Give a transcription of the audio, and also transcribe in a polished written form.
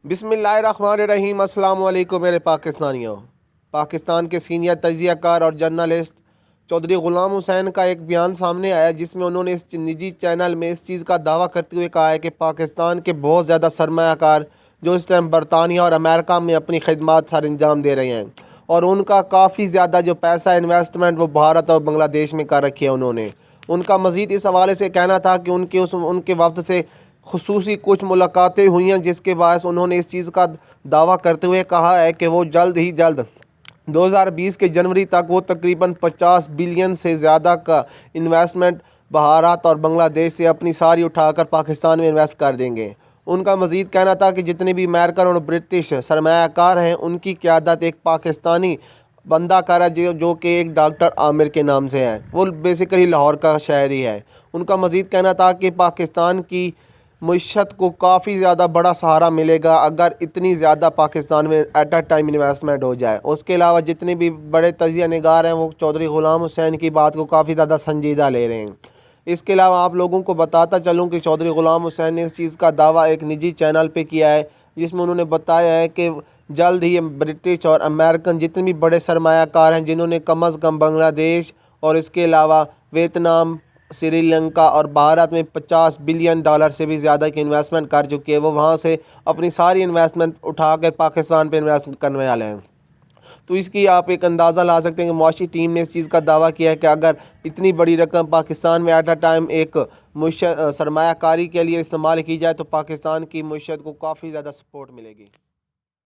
बिस्मिल्लाहिर्रहमानिर्रहीम। अस्सलाम वालेकुम मेरे पाकिस्तानियों। पाकिस्तान के सीनियर तजिया कार और जर्नलिस्ट चौधरी ग़ुलाम हुसैन का एक बयान सामने आया जिसमें उन्होंने इस निजी चैनल में इस चीज़ का दावा करते हुए कहा है कि पाकिस्तान के बहुत ज़्यादा सरमायाकार जो इस टाइम बरतानिया और अमेरिका में अपनी खिदमत सर अंजाम दे रहे हैं और उनका काफ़ी ज़्यादा जो पैसा इन्वेस्टमेंट वो भारत और बांग्लादेश में कर रखी है उन्होंने। उनका मज़ीद इस हवाले से कहना था कि उनके वफ़द से खुसूसी कुछ मुलाकातें हुई हैं जिसके बायस उन्होंने इस चीज़ का दावा करते हुए कहा है कि वो जल्द 2020 के जनवरी तक वो तकरीबन 50 बिलियन से ज़्यादा का इन्वेस्टमेंट भारत और बांग्लादेश से अपनी सारी उठाकर पाकिस्तान में इन्वेस्ट कर देंगे। उनका मज़ीद कहना था कि जितने भी अमेरिकन और ब्रिटिश सरमायाकार हैं उनकी क़यादत एक पाकिस्तानी बंदा कर है जो कि एक डॉक्टर आमिर के नाम से है। वो बेसिकली लाहौर का शहरी है। उनका मज़ीद कहना था कि पाकिस्तान की मईशत को काफ़ी ज़्यादा बड़ा सहारा मिलेगा अगर इतनी ज़्यादा पाकिस्तान में एट अ टाइम इन्वेस्टमेंट हो जाए। उसके अलावा जितने भी बड़े तजिया निगार हैं वो चौधरी ग़ुलाम हुसैन की बात को काफ़ी ज़्यादा संजीदा ले रहे हैं। इसके अलावा आप लोगों को बताता चलूँ कि चौधरी ग़ुलाम हुसैन ने इस चीज़ का दावा एक निजी चैनल पे किया है जिसमें उन्होंने बताया है कि जल्द ही ब्रिटिश और अमेरिकन जितने भी बड़े सरमायाकार हैं जिन्होंने कम अज़ कम बांग्लादेश और इसके अलावा वियतनाम, श्रीलंका और भारत में 50 बिलियन डॉलर से भी ज़्यादा की इन्वेस्टमेंट कर चुकी है, वो वहाँ से अपनी सारी इन्वेस्टमेंट उठा कर पाकिस्तान पे इन्वेस्ट करने वाले हैं। तो इसकी आप एक अंदाज़ा ला सकते हैं कि मुआशी टीम ने इस चीज़ का दावा किया है कि अगर इतनी बड़ी रकम पाकिस्तान में एट अ टाइम एक सरमायाकारी के लिए इस्तेमाल की जाए तो पाकिस्तान की मईशत को काफ़ी ज़्यादा सपोर्ट मिलेगी।